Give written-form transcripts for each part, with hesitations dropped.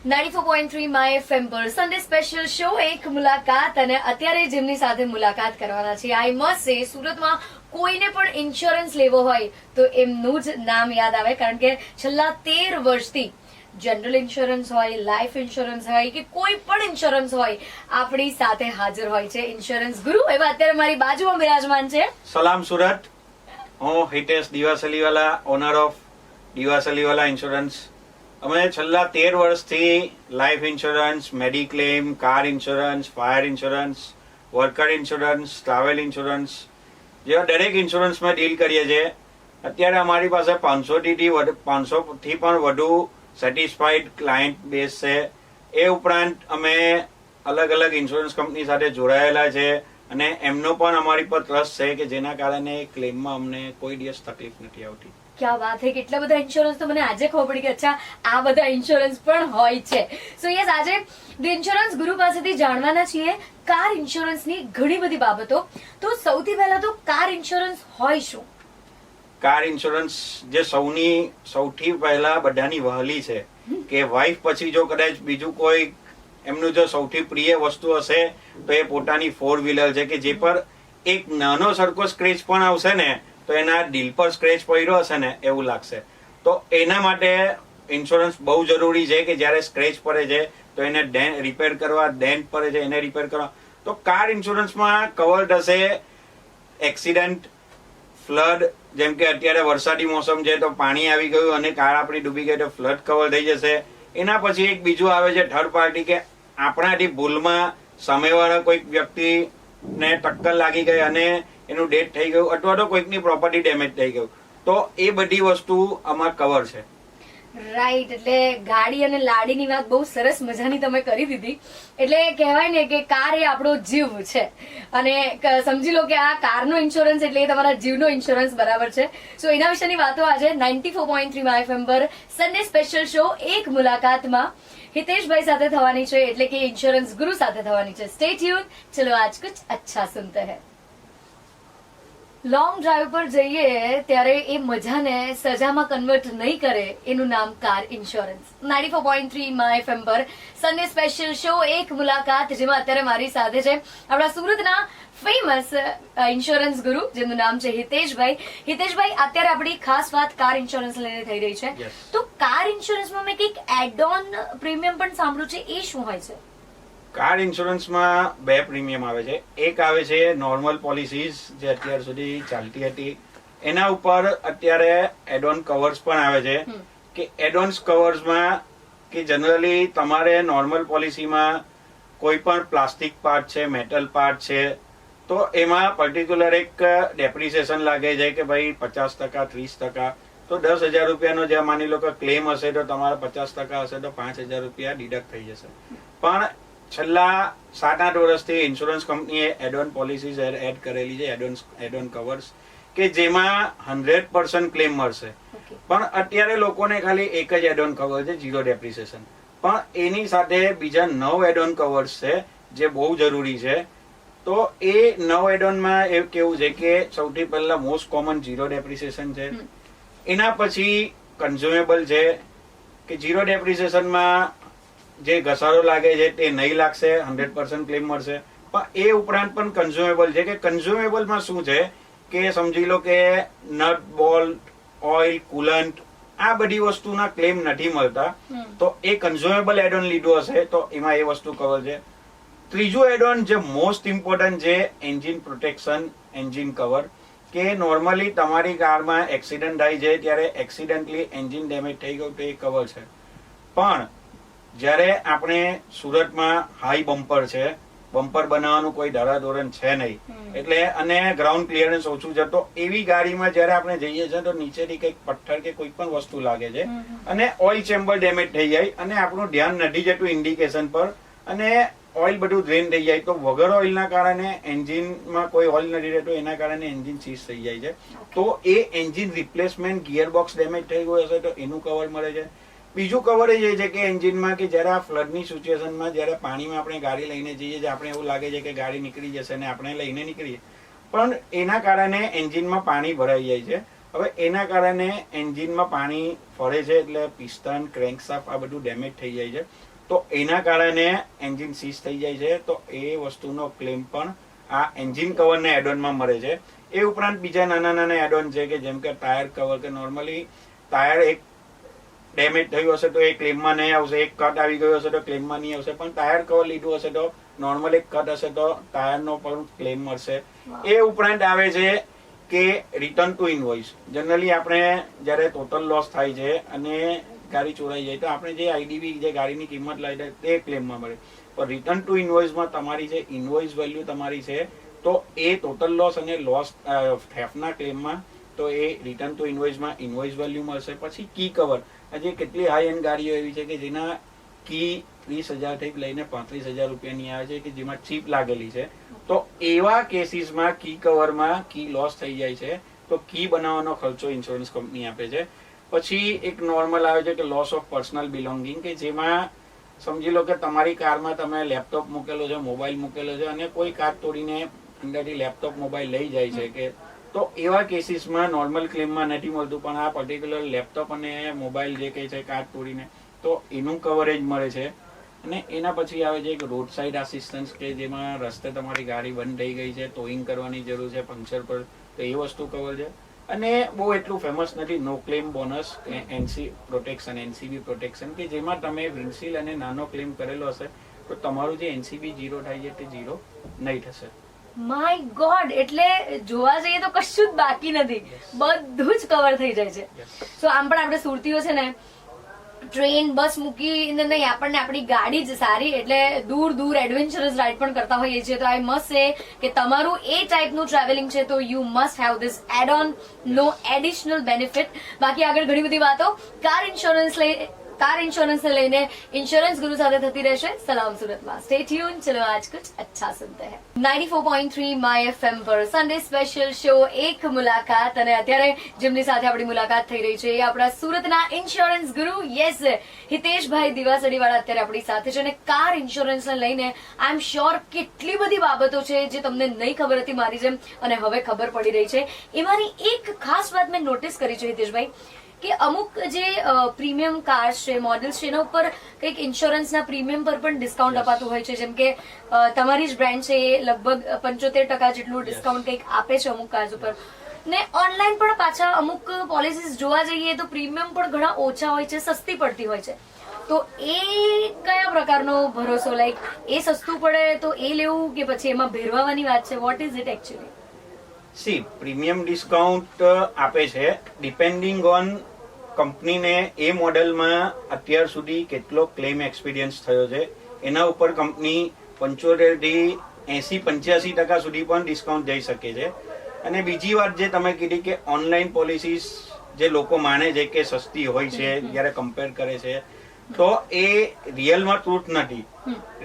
94.3 my FM પર Sunday special show એક મુલાકાત અને અત્યારે જેમની સાથે મુલાકાત કરવાના છે આઈ મસ્ટ સે સુરતમાં કોઈને પણ ઇન્સ્યોરન્સ લેવો હોય તો એમનું જ નામ યાદ આવે કારણ કે છેલ્લા 13 વર્ષથી જનરલ ઇન્સ્યોરન્સ હોય લાઈફ ઇન્સ્યોરન્સ હોય કે કોઈ પણ ઇન્સ્યોરન્સ હોય આપણી સાથે હાજર હોય છે ઇન્સ્યોરન્સ ગુરુ એવા અત્યારે મારી બાજુમાં બિરાજમાન છે. સલામ સુરત. હું હિતેશ દિવાસલીવાલા, ઓનર ઓફ દિવાસલીવાલા ઇન્સ્યોરન્સ. અમે છેલ્લા 13 વર્ષથી life insurance, mediclaim, car insurance, fire insurance, worker insurance, travel insurance જેવા દરેક ઇન્સ્યોરન્સમાં ડીલ કરીએ છીએ. અત્યારે અમારી પાસે 500 થી પણ વધુ સેટિસ્ફાઈડ ક્લાયન્ટ બેઝ છે. એ ઉપરાંત અમે અલગ અલગ ઇન્સ્યોરન્સ કંપની સાથે જોડાયેલા છે અને એમનો પણ અમારી પર ટ્રસ્ટ છે કે જેના કારણે ક્લેમમાં અમને કોઈ દિવસ તકલીફ નથી આવતી. ક્યાં વાત છે, કેટલા બધા ઇન્સ્યોરન્સ તો મને આજે ખબર પડી કે અચ્છા આ બધા ઇન્સ્યોરન્સ પણ હોય છે. સો યસ, આજે ધ ઇન્સ્યોરન્સ ગુરુ પાસેથી જાણવાના છીએ કાર ઇન્સ્યોરન્સની ઘણી બધી બાબતો. તો સૌથી પહેલા તો કાર ઇન્સ્યોરન્સ હોય શું? કાર ઇન્સ્યોરન્સ જે સૌથી પહેલા બધાની વહાલી છે કે વાઇફ પછી જો કદાચ બીજું કોઈ એમનું જો સૌથી પ્રિય વસ્તુ હશે તો એ પોતાની 4 વ્હીલર છે કે જે પર એક નાનો સરખો સ્ક્રેચ પણ આવશે ને તો એના દિલ પર સ્ક્રેચ પડ્યો હશે ને એવું લાગશે. તો એના માટે ઇન્સ્યોરન્સ બહુ જરૂરી છે કે જ્યારે સ્ક્રેચ પડે છે તો એને રિપેર કરવા, ડેન્ટ પડે છે એને રિપેર કરવા. તો કાર ઇન્સ્યોરન્સમાં કવર્ડ હશે એક્સિડન્ટ, ફ્લડ, જેમ કે અત્યારે વરસાદી મોસમ છે તો પાણી આવી ગયું અને કાર આપણી ડૂબી ગઈ તો ફ્લડ કવર થઈ જશે. એના પછી એક બીજું આવે છે થર્ડ પાર્ટી કે આપણાથી ભૂલમાં સામેવાળા કોઈક વ્યક્તિને ટક્કર લાગી ગઈ અને એનું ડેથ થઈ ગયું અથવા તો કોઈકની પ્રોપર્ટી ડેમેજ થઈ ગયું તો એ બધી વસ્તુ આમાં કવર છે. રાઈટ, એટલે ગાડી અને લાડીની વાત બહુ સરસ મજાની તમે કરી દીધી. એટલે કહેવાય ને કે કાર એ આપણો જીવ છે અને સમજી લો કે આ કારનો ઇન્સ્યોરન્સ એટલે તમારા જીવનો ઇન્સ્યોરન્સ બરાબર છે. સો એના વિશેની વાતો આજે 94.3 માય એફએમ પર સન્ડે સ્પેશિયલ શો એક મુલાકાતમાં હિતેશભાઈ સાથે થવાની છે એટલે કે ઇન્સ્યોરન્સ ગુરુ સાથે થવાની છે. Stay tune. ચલો આજ કુછ અચ્છા સુનતે હૈ. લોંગ ડ્રાઈવ પર જઈએ ત્યારે એ મજાને સજામાં કન્વર્ટ નહીં કરે એનું નામ કાર ઇન્સ્યોરન્સ. 94.3 માય એફએમ પર સન્ડે સ્પેશિયલ શો એક મુલાકાત જેમાં અત્યારે મારી સાથે છે આપણા સુરતના ફેમસ ઇન્સ્યોરન્સ ગુરુ જેમનું નામ છે હિતેશભાઈ. હિતેશભાઈ, અત્યારે આપણી ખાસ વાત કાર ઇન્સ્યોરન્સ લઈને થઈ રહી છે. તો કાર ઇન્સ્યોરન્સમાં મેં કંઈક એડ ઓન પ્રીમિયમ પણ સાંભળ્યું છે, એ શું હોય છે? કાર ઇન્સ્યોરન્સમાં 2 પ્રીમિયમ આવે છે. એક આવે છે નોર્મલ પોલિસીઝ જે અત્યાર સુધી ચાલતી હતી એના ઉપર અત્યારે એડ ઓન કવર્સ પણ આવે છે કે એડ ઓન કવર્સમાં કે જનરલી તમારે નોર્મલ પોલિસીમાં કોઈ પણ પ્લાસ્ટિક પાર્ટ છે, મેટલ પાર્ટ છે તો એમાં પર્ટિક્યુલર એક ડેપ્રિસિએશન લાગે છે કે ભાઈ 50%, 30%. તો 10,000 રૂપિયાનો જે માની લો કે ક્લેમ હશે તો તમારા 50% હશે તો 5,000 રૂપિયા ડિડક્ટ થઈ જશે. પણ છેલ્લા 7-8 વર્ષથી ઇન્સ્યોરન્સ કંપનીએ એડ ઓન પોલિસીઝ એડ કરેલી છે, એડ ઓન કવર્સ કે જેમાં 100% ક્લેમ મળશે. પણ અત્યારે લોકોને ખાલી એક જ એડ ઓન કવર છે, 0 ડેપ્રિસિએશન. પણ એની સાથે બીજા 9 એડ ઓન કવર્સ છે જે બહુ જરૂરી છે. તો એ 9 એડ ઓનમાં એવું કેવું છે કે સૌથી પહેલા મોસ્ટ કોમન 0 ડેપ્રિસિએશન છે. એના પછી કન્ઝ્યુમેબલ છે કે 0 ડેપ્રિસિએશનમાં જે ઘસારો લાગે છે તે નહીં લાગશે, 100% ક્લેમ મળશે. પણ એ ઉપરાંત પણ કન્ઝ્યુમેબલ છે કે કન્ઝ્યુમેબલમાં શું છે કે સમજી લો કે નટ, બોલ્ટ, ઓઇલ, કુલન્ટ આ બધી વસ્તુના ક્લેમ નથી મળતા. તો એ કન્ઝ્યુમેબલ એડ ઓન લીધું હશે તો એમાં એ વસ્તુ કવર છે. ત્રીજું એડ ઓન જે મોસ્ટ ઇમ્પોર્ટન્ટ છે એન્જિન પ્રોટેક્શન, એન્જિન કવર કે નોર્મલી તમારી કારમાં એક્સિડન્ટ થાય છે ત્યારે એક્સિડન્ટલી એન્જિન ડેમેજ થઈ ગયું તો એ કવર છે. પણ જ્યારે આપણે સુરતમાં હાઈ બમ્પર છે, બમ્પર બનાવવાનું કોઈ ધારાધોરણ છે નહીં એટલે અને ગ્રાઉન્ડ ક્લિયરન્સ ઓછું છે તો એવી ગાડીમાં જ્યારે આપણે જઈએ છીએ તો નીચેથી કંઈક પથ્થર કે કોઈ પણ વસ્તુ લાગે છે અને ઓઇલ ચેમ્બર ડેમેજ થઈ જાય અને આપણું ધ્યાન નથી જતું ઇન્ડિકેશન પર અને ઓઇલ બધું ડ્રેન થઈ જાય તો વગર ઓઇલના કારણે એન્જિનમાં કોઈ ઓઇલ નથી રહેતું એના કારણે એન્જિન સીઝ થઈ જાય છે. તો એ એન્જિન રિપ્લેસમેન્ટ, ગિયરબોક્સ ડેમેજ થઈ ગયું હશે તો એનું કવર મળે છે. બીજું કવરેજ એ છે કે એન્જિનમાં કે જ્યારે આ ફ્લડની સિચ્યુએશનમાં જ્યારે પાણીમાં આપણે ગાડી લઈને જઈએ છીએ આપણે એવું લાગે છે કે ગાડી નીકળી જશે ને આપણે લઈને નીકળીએ પણ એના કારણે એન્જિનમાં પાણી ભરાઈ જાય છે. હવે એના કારણે એન્જિનમાં પાણી ફરે છે એટલે પિસ્ટન, ક્રેન્કશાફ્ટ આ બધું ડેમેજ થઈ જાય છે. તો એના કારણે એન્જિન સીઝ થઈ જાય છે, તો એ વસ્તુનો ક્લેમ પણ આ એન્જિન કવરના એડોનમાં મળે છે. એ ઉપરાંત બીજા નાના નાના એડોન છે કે જેમ કે ટાયર કવર, કે નોર્મલી ટાયર એક ડેમેજ થયું હશે તો એ ક્લેમમાં નહીં આવશે, એક કટ આવી ગયો હશે તો ક્લેમમાં નહીં આવશે, પણ ટાયર કવર લીધું હશે તો નોર્મલ એક કટ હશે તો ટાયરનો પણ ક્લેમ મળશે. એ ઉપરાંત આવે છે કે રિટર્ન ટુ ઇનવોઇસ. જનરલી આપણે જ્યારે ટોટલ લોસ થાય છે અને ગાડી ચોરાઈ જાય તો આપણે જે આઈડીવી જે ગાડીની કિંમત લાવી દે તે ક્લેમમાં મળે, પણ રિટર્ન ટુ ઇનવોઇસમાં તમારી જે ઇનવોઇસ વેલ્યુ તમારી છે તો એ ટોટલ લોસ અને લોસ થેફ્ટના ક્લેમમાં તો એ રિટર્ન ટુ ઇનવોઇસમાં ઇનવોઇસ વેલ્યુ મળશે. પછી કી કવર, આજે કેટલી હાઈ એન્ડ ગાડીઓ એવી છે કે જેના કી 20,000 થી લઈને 35,000 રૂપિયાની આવે છે કે જેમાં ચીપ લાગેલી છે, તો એવા કેસીસમાં કી કવરમાં કી લોસ થઈ જાય છે તો કી બનાવવાનો ખર્ચો ઇન્સ્યોરન્સ કંપની આપે છે. પછી એક નોર્મલ આવે છે કે લોસ ઓફ પર્સનલ બિલોંગિંગ, કે જેમાં સમજી લો કે તમારી કારમાં તમે લેપટોપ મૂકેલો છે, મોબાઈલ મૂકેલો છે અને કોઈ કાર તોડીને અંદરથી લેપટોપ મોબાઈલ લઈ જાય છે, કે તો એવા કેસીસમાં નોર્મલ ક્લેમમાં નથી મળતું, પણ આ પર્ટિક્યુલર લેપટોપ અને મોબાઈલ જે કહે છે કાર તોડીને તો એનું કવરેજ મળે છે. અને એના પછી આવે છે એક રોડ સાઇડ આસિસ્ટન્સ, કે જેમાં રસ્તે તમારી ગાડી બંધ થઈ ગઈ છે, ટોઈંગ કરવાની જરૂર છે પંક્ચર પર, તો એ વસ્તુ કવર છે. અને બહુ એટલું ફેમસ નથી no claim bonus, NC protection, NCB protection, કે જેમાં તમે વિન્ડશીલ્ડ અને નાનો ક્લેમ કરેલો હશે તો તમારું જે એનસીબી 0 થાય છે તે 0 નહીં થશે. માય ગોડ, એટલે જોવા જઈએ તો કશું જ બાકી નથી, બધું જ કવર થઈ જાય છે. સો આમ પણ આપણે સુરતીઓ છે ને ટ્રેન બસ મૂકીને નહીં, આપણને આપણી ગાડી જ સારી, એટલે દૂર દૂર એડવેન્ચરસ રાઇડ પણ કરતા હોઈએ છીએ. તો આઈ મસ્ટ સે કે તમારું એ ટાઈપનું ટ્રાવેલિંગ છે તો you must have this add on, no additional benefit. બાકી આગળ ઘણી બધી વાતો કાર इंश्योरेंस ने लेने इंश्योरेंस गुरु સાથે થતી રહેશે. સલામ સુરતમાં, સ્ટે ટ્યુન. ચલો આજ કુછ અચ્છા સુનતે હૈ. 94.3 માય એફએમ પર સન્ડે સ્પેશિયલ શો એક મુલાકાત, અને અત્યારે જેમની સાથે આપણી મુલાકાત થઈ રહી છે એ આપણા સુરતના ઇન્સ્યોરન્સ ગુરુ, યસ, હિતેશભાઈ દિવાસડીવાળા અત્યારે આપણી સાથે છે. અને કાર ઇન્સ્યોરન્સને લઈને આઈ એમ શ્યોર કેટલી બધી બાબતો છે જે તમને નહીં ખબર હતી મારી જેમ, અને હવે ખબર પડી રહી છે. એમાંની એક ખાસ વાત મેં નોટિસ કરી છે હિતેશભાઈ, કે અમુક જે પ્રીમિયમ કાર્સ છે, મોડલ્સ છે, એના ઉપર કંઈક ઇન્સ્યોરન્સના પ્રીમિયમ પર પણ ડિસ્કાઉન્ટ અપાતું હોય છે. જેમ કે તમારી જ બ્રાન્ડ છે એ લગભગ 75% જેટલું ડિસ્કાઉન્ટ કંઈક આપે છે અમુક કાર્સ ઉપર. ને ઓનલાઈન પણ પાછા અમુક પોલિસીસ જોવા જઈએ તો પ્રીમિયમ પણ ઘણા ઓછા હોય છે, સસ્તી પડતી હોય છે. તો એ કયા પ્રકારનો ભરોસો, લાઈક એ સસ્તું પડે તો એ લેવું કે પછી એમાં ભેરવાની વાત છે? What is it actually? C, premium discount આપે છે ડિપેન્ડિંગ ઓન કંપનીને એ મોડેલમાં અત્યાર સુધી કેટલો ક્લેમ એક્સપિરિયન્સ થયો છે એના ઉપર કંપની 75 થી 80-85% સુધી પણ ડિસ્કાઉન્ટ જઈ શકે છે. અને બીજી વાત જે તમે કીધી કે ઓનલાઈન પોલિસીસ જે લોકો માને છે કે સસ્તી હોય છે જ્યારે કમ્પેર કરે છે, તો એ રિયલમાં ટ્રુથ નથી.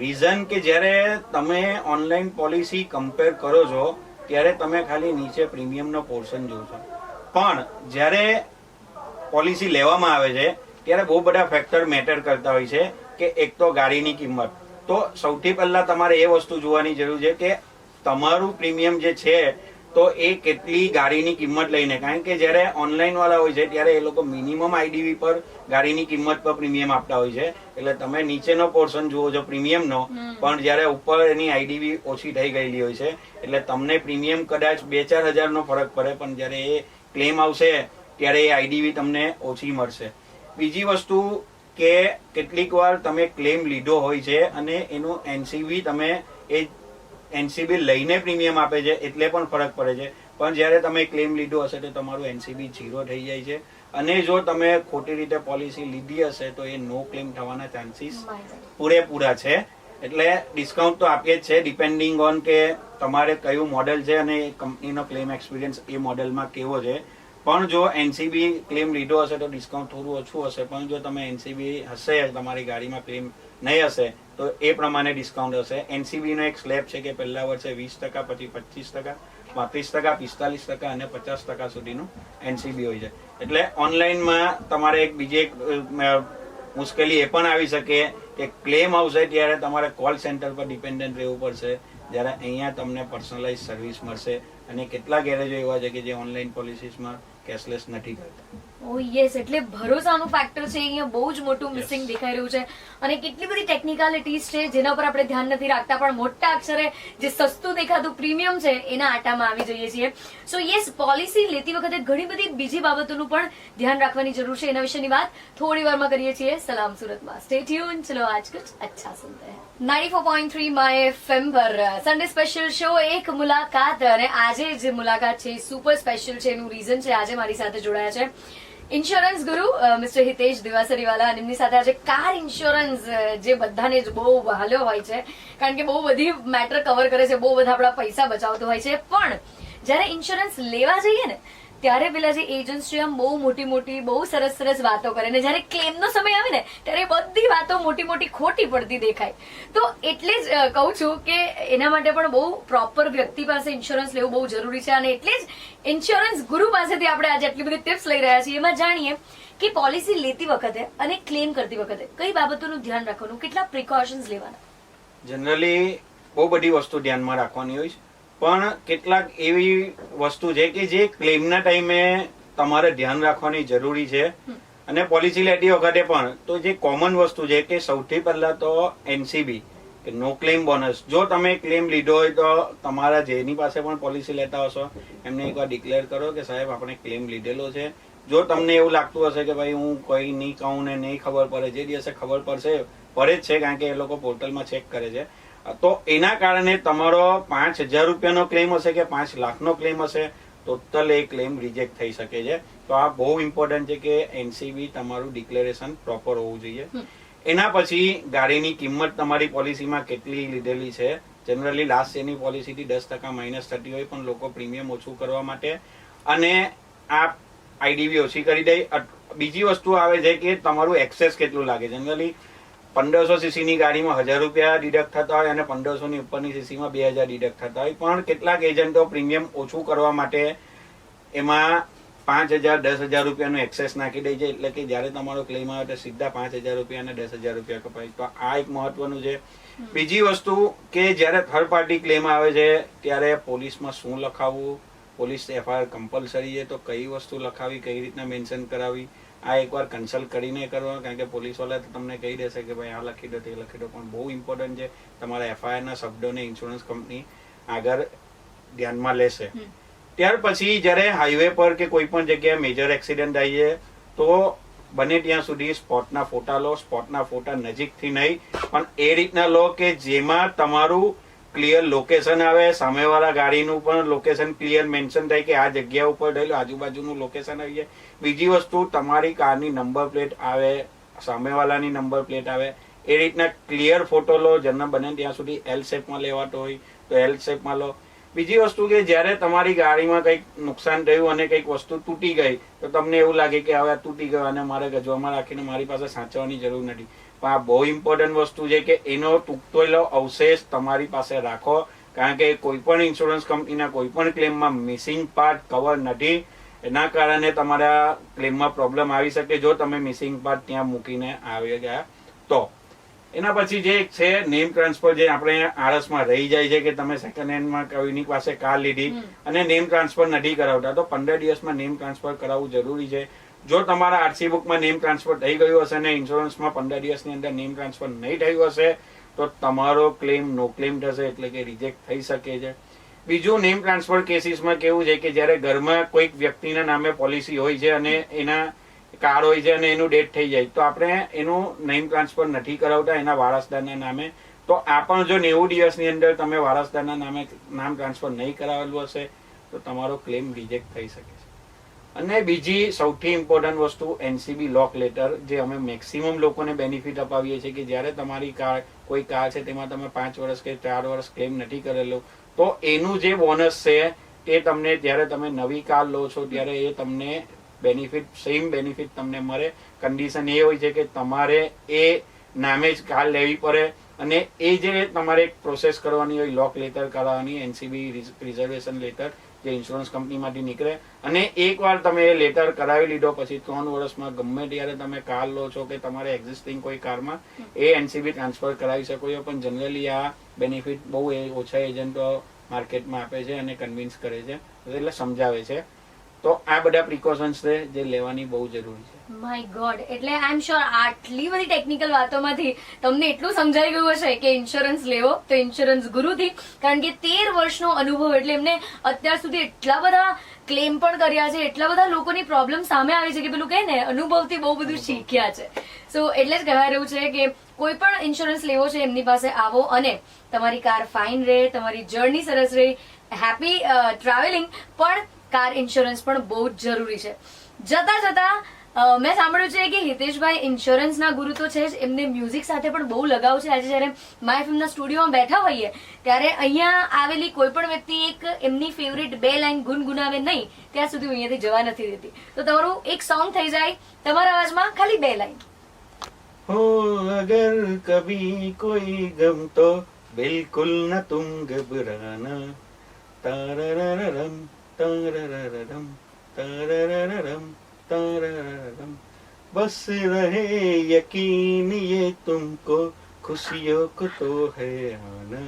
રીઝન કે જ્યારે તમે ઓનલાઈન પોલિસી કમ્પેર કરો છો ત્યારે તમે ખાલી નીચે પ્રીમિયમનો પોર્શન જોશો, પણ જ્યારે પોલિસી લેવામાં આવે છે ત્યારે બહુ બધા ફેક્ટર મેટર કરતા હોય છે. કે એક તો ગાડીની કિંમત, તો સૌથી પહેલા તમારે એ વસ્તુ જોવાની જરૂર છે કે તમારું પ્રીમિયમ જે છે તો એ કેટલી ગાડીની કિંમત લઈને, કારણ કે જ્યારે ઓનલાઈન વાળા હોય છે ત્યારે એ લોકો મિનિમમ આઈડીવી પર ગાડીની કિંમત પર પ્રીમિયમ આપતા હોય છે, એટલે તમે નીચેનો પોર્શન જુઓ છો પ્રીમિયમનો, પણ જ્યારે ઉપર એની આઈડીવી ઓછી થઈ ગયેલી હોય છે એટલે તમને પ્રીમિયમ કદાચ 2-4 હજારનો ફરક પડે, પણ જ્યારે એ ક્લેમ આવશે ત્યારે એ આઈડીવી તમને ઓછી મળશે. બીજી વસ્તુ કે કેટલીક વાર તમે ક્લેમ લીધો હોય છે અને એનું એનસીબી તમે એ એનસીબી લઈને પ્રીમિયમ આપે છે એટલે પણ ફરક પડે છે, પણ જ્યારે તમે ક્લેમ લીધો હશે તો તમારું એનસીબી 0 થઈ જાય છે. અને જો તમે ખોટી રીતે પોલિસી લીધી હશે તો એ નો ક્લેમ થવાના ચાન્સીસ પૂરેપૂરા છે. એટલે ડિસ્કાઉન્ટ તો આપીએ જ છે ડિપેન્ડિંગ ઓન કે તમારે કયું મોડેલ છે અને કંપનીનો ક્લેમ એક્સપિરિયન્સ એ મોડેલમાં કેવો છે. પણ જો એનસીબી ક્લેમ લીધો હશે તો ડિસ્કાઉન્ટ થોડું ઓછું હશે, પણ જો તમે એનસીબી હશે તમારી ગાડીમાં ક્લેમ નહીં હશે તો એ પ્રમાણે ડિસ્કાઉન્ટ હશે. એનસીબી નો એક સ્લેબ છે કે પહેલા વર્ષે 20%, પછી 25%, 35%, 45% અને 50% સુધીનું એનસીબી હોય છે. એટલે ઓનલાઈનમાં તમારે એક બીજી એક મુશ્કેલી એ પણ આવી શકે કે ક્લેમ આવશે ત્યારે તમારે કોલ સેન્ટર પર ડિપેન્ડન્ટ રહેવું પડશે, જ્યારે અહીંયા તમને પર્સનલાઇઝ સર્વિસ મળશે. અને કેટલા ગેરેજો એવા છે કે જે ઓનલાઈન પોલિસીસમાં કેશલેસ નથી કરતા. ઓ યસ, એટલે ભરોસાનું ફેક્ટર છે અહીંયા બહુ જ મોટું મિસિંગ દેખાઈ રહ્યું છે. અને કેટલી બધી ટેકનિકાલિટીઝ છે જેના ઉપર આપણે ધ્યાન નથી રાખતા, પણ મોટા અક્ષરે જે સસ્તું દેખાતું પ્રીમિયમ છે એના આટામાં આવી જઈએ છીએ. સો યસ, પોલિસી લેતી વખતે ઘણી બધી બીજી બાબતોનું પણ ધ્યાન રાખવાની જરૂર છે. એના વિશેની વાત થોડી વારમાં કરીએ છીએ સલામ સુરતમાં. સ્ટે ટ્યુન, ચલો આજ કુછ અચ્છા સુનતે हैं. 94.3 માય એફએમ પર સન્ડે સ્પેશિયલ શો એક મુલાકાત, અને આજે જે મુલાકાત છે સુપર સ્પેશિયલ છે. એનું રીઝન છે આજે મારી સાથે જોડાયા છે ઇન્સ્યોરન્સ ગુરુ મિસ્ટર હિતેશ દિવાસરીવાલા, અને એમની સાથે આજે કાર ઇન્સ્યોરન્સ જે બધાને જ બહુ વહાલ્યો હોય છે, કારણ કે બહુ બધી મેટર કવર કરે છે, બહુ બધા આપણા પૈસા બચાવતો હોય છે. પણ જ્યારે ઇન્સ્યોરન્સ લેવા જઈએ ને ત્યારે પેલા જે એજન્ટ્સ છે આમ બહુ મોટી બહુ સરસ વાતો કરે, ને જ્યારે ક્લેમનો સમય આવે ને ત્યારે બધી વાતો મોટી ખોટી પડતી દેખાય. તો એટલે જ કહું છું કે એના માટે પણ બહુ પ્રોપર વ્યક્તિ પાસે ઇન્સ્યોરન્સ લેવું બહુ જરૂરી છે. અને એટલે જ ઇન્સ્યોરન્સ ગુરુ પાસેથી આપણે આજે આટલી બધી ટિપ્સ લઈ રહ્યા છીએ. એમાં જાણીએ કે પોલિસી લેતી વખતે અને ક્લેમ કરતી વખતે કઈ બાબતોનું ધ્યાન રાખવાનું, કેટલા પ્રિકોશન્સ લેવાના. જનરલી બહુ બધી વસ્તુ ધ્યાનમાં રાખવાની હોય છે, પણ કેટલાક એવી વસ્તુ છે કે જે ક્લેમના ટાઈમે તમારે ધ્યાન રાખવાની જરૂરી છે. અને પોલિસી લેતી વખતે પણ તો જે કોમન વસ્તુ છે કે સૌથી પહેલા તો એનસીબી કે નો ક્લેમ બોનસ. જો તમે ક્લેમ લીધો હોય તો તમારા જેની પાસે પણ પોલિસી લેતા હશો એમને એકવાર ડિક્લેર કરો કે સાહેબ આપણે ક્લેમ લીધેલો છે. જો તમને એવું લાગતું હશે કે ભાઈ હું કઈ નહીં કહું ને નહીં ખબર પડે, જે દિવસે ખબર પડે જ છે, કારણ કે એ લોકો પોર્ટલમાં ચેક કરે છે, તો એના કારણે તમારો 5,000 રૂપિયાનો ક્લેમ હશે કે 5 લાખનો ક્લેમ હશે, ટોટલ એ ક્લેમ રિજેક્ટ થઈ શકે છે. તો આ બહુ ઇમ્પોર્ટન્ટ છે કે એનસીબી તમારું ડિક્લેરેશન પ્રોપર હોવું જોઈએ. એના પછી ગાડીની કિંમત તમારી પોલિસીમાં કેટલી લીધેલી છે. જનરલી લાસ્ટ યરની પોલિસીથી 10% માઇનસ થતી હોય, પણ લોકો પ્રીમિયમ ઓછું કરવા માટે અને આ આઈડીવી ઓછી કરી દે. બીજી વસ્તુ આવે છે કે તમારું એક્સેસ કેટલું લાગે. જનરલી 1500 સીસીની ગાડીમાં 1000 રૂપિયા ડિડક્ટ થતા હોય અને 1500 ની ઉપરની સીસીમાં 2000 ડિડક્ટ થતા હોય. પણ કેટલાક એજન્ટો પ્રીમિયમ ઓછું કરવા માટે એમાં 5000 10,000 રૂપિયાનું એક્સેસ નાખી દે છે, એટલે કે જયારે તમારો ક્લેમ આવે તો સીધા 5000 રૂપિયા અને 10,000 રૂપિયા કપાય. તો આ એક મહત્વનું છે. બીજી વસ્તુ કે જયારે થર્ડ પાર્ટી ક્લેમ આવે છે ત્યારે પોલીસમાં શું લખાવવું, પોલીસ એફઆઈઆર કમ્પલસરી છે તો કઈ વસ્તુ લખાવી, કઈ રીતના મેન્શન કરાવી, આ એકવાર કન્સલ્ટ કરીને કરવા. કારણ કે પોલીસ વાળા તમને કહી દેશે કે ભાઈ આ લખી દો તે લખી દો, પણ બહુ ઇમ્પોર્ટન્ટ છે તમારા એફઆઈઆર ના શબ્દોને ઇન્સ્યોરન્સ કંપની આગળ ધ્યાનમાં લેશે. ત્યાર પછી જયારે હાઈવે પર કે કોઈ પણ જગ્યાએ મેજર એક્સિડન્ટ થાય છે તો બને ત્યાં સુધી સ્પોટના ફોટા લો. સ્પોટના ફોટા નજીકથી નહીં, પણ એ રીતના લો કે જેમાં તમારું ક્લિયર લોકેશન આવે, સામેવાળા ગાડીનું પણ લોકેશન ક્લિયર મેન્શન થાય કે આ જગ્યા ઉપર થયેલું, આજુબાજુનું લોકેશન આવી જાય. બીજી વસ્તુ તમારી કારની નંબર પ્લેટ આવે, સામેવાળાની નંબર પ્લેટ આવે, એ રીતના ક્લિયર ફોટો લો. જેના બને ત્યાં સુધી એલ શેપમાં લેવાતો હોય તો એલ શેપમાં લો. બીજી વસ્તુ કે જયારે તમારી ગાડીમાં કંઈક નુકસાન થયું અને કંઈક વસ્તુ તૂટી ગઈ તો તમને એવું લાગે કે હવે તૂટી ગયો અને મારે ગજવામાં રાખીને મારી પાસે સાચવવાની જરૂર નથી. પણ આ બહુ ઇમ્પોર્ટન્ટ વસ્તુ છે કે એનો તૂટેલો અવશેષ તમારી પાસે રાખો, કારણ કે કોઈ પણ ઇન્સ્યોરન્સ કંપનીના કોઈ પણ ક્લેમમાં મિસિંગ પાર્ટ કવર નથી. એના કારણે તમારા ક્લેમમાં પ્રોબ્લેમ આવી શકે જો તમે મિસિંગ પાર્ટ ત્યાં મૂકીને આવી ગયા તો. એના પછી જે છે નેમ ટ્રાન્સફર, જે આપણે આળસમાં રહી જાય છે કે તમે સેકન્ડ હેન્ડમાં કોઈની પાસે કાર લીધી અને નેમ ટ્રાન્સફર નથી કરાવતા, તો 15 દિવસમાં નેમ ટ્રાન્સફર કરાવવું જરૂરી છે. જો તમારા આરસી બુકમાં નેમ ટ્રાન્સફર થઈ ગયું હશે ને ઇન્સ્યોરન્સમાં 15 દિવસની અંદર નેમ ટ્રાન્સફર નહીં થયું હશે તો તમારો ક્લેમ નો ક્લેમ થશે, એટલે કે રિજેક્ટ થઈ શકે છે. બીજું, નેમ ટ્રાન્સફર કેસીસમાં કેવું છે કે જયારે ઘરમાં કોઈક વ્યક્તિના નામે પોલિસી હોય છે અને એના કાર હોય છે અને એનું ડેથ થઈ જાય તો આપણે એનું નેમ ટ્રાન્સફર નથી કરાવતા એના વારસદારના નામે. તો આ પણ જો 90 દિવસની અંદર તમે વારસદારના નામે નામ ટ્રાન્સફર નહીં કરાવેલું હશે તો તમારો ક્લેમ રિજેક્ટ થઈ શકે છે. અને બીજી સૌથી ઇમ્પોર્ટન્ટ વસ્તુ એનસીબી લોક લેટર, જે અમે મેક્સિમમ લોકોને બેનિફિટ અપાવીએ છીએ કે જયારે તમારી કાર કોઈ કાર છે તેમાં તમે 5 વર્ષ કે 4 વર્ષ ક્લેમ નથી કરેલો તો એનું જે બોનસ છે તે તમને જયારે તમે નવી કાર લો છો ત્યારે એ તમને બેનિફિટ, સેમ બેનિફિટ તમને મળે. કન્ડિશન એ હોય છે કે તમારે એ નામે જ કાર લેવી પડે અને એ જે તમારે પ્રોસેસ કરવાની હોય લોક લેટર કરાવવાની, એનસીબી રિઝર્વેશન લેટર જે ઇન્સ્યોરન્સ કંપનીમાંથી નીકળે, અને એકવાર તમે એ લેટર કરાવી લીધો પછી 3 વર્ષમાં ગમે ત્યારે તમે કાર લો છો કે તમારે એક્ઝિસ્ટિંગ કોઈ કારમાં એ એનસીબી ટ્રાન્સફર કરાવી શકો છો. પણ જનરલી આ બેનિફિટ બહુ ઓછા એજન્ટો માર્કેટમાં આપે છે અને કન્વિન્સ કરે છે, એટલે સમજાવે છે. તો આ બધા પ્રિકોશન્સ છે જે લેવાની બહુ જરૂરી છે. માય ગોડ, એટલે આઈ એમ શ્યોર આટલી બધી ટેકનિકલ વાતોમાંથી તમને એટલું સમજાઈ ગયું હશે કે ઇન્સ્યોરન્સ લેવો તો ઇન્સ્યોરન્સ ગુરુથી, કારણ કે 13 વર્ષનો અનુભવ, એટલે એમને અત્યાર સુધી એટલા બધા ક્લેમ પણ કર્યા છે, એટલા બધા લોકોની પ્રોબ્લેમ સામે આવી છે કે પેલું કહે ને અનુભવથી બહુ બધું શીખ્યા છે. સો એટલે જ કહેવાય રહ્યું છે કે કોઈ પણ ઇન્સ્યોરન્સ લેવો છે એમની પાસે આવો અને તમારી કાર ફાઇન રહે, તમારી જર્ની સરસ રહે, હેપી ટ્રાવેલિંગ, પણ કાર ઇન્સ્યોરન્સ પણ બહુ જ જરૂરી છે. જતા જતા મેં સાંભળ્યું છે કે હિતેશભાઈ ઇન્સ્યોરન્સના ગુરુ તો છે જ, એમને મ્યુઝિક સાથે પણ બહુ લગાવ છે. આજે જયારે માય ફિલ્મના સ્ટુડિયોમાં બેઠા હોઈએ ત્યારે અહીંયા આવેલી કોઈ પણ વ્યક્તિ એક એમની ફેવરિટ 2 લાઈન ગુનગુનાવે નહીં ત્યાં સુધી હું અહીંયાથી જવા નથી દેતી. તો તમારું એક સોંગ થઈ જાય તમારા અવાજમાં, ખાલી 2 લાઈન. हो अगर कभी कोई गम तो बिल्कुल न तुम घबराना, ताररररम ताररररम ताररररम ताररररम, बस रहे यकीन ये तुमको खुशियों को तो है आना,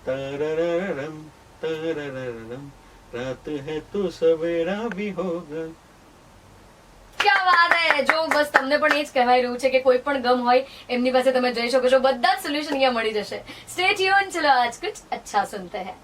ताररररम ताररररम, रात है तो सवेरा भी होगा. ક્યા વાત હે. જો બસ તમને પણ એ જ કહેવાય રહ્યું છે કે કોઈ પણ ગમ હોય એમની પાસે તમે જઈ શકો છો, બધા જ સોલ્યુશન અહીંયા મળી જશે. સ્ટે ટ્યુન, ચલો આજ કુછ અચ્છા સુનતે હૈ.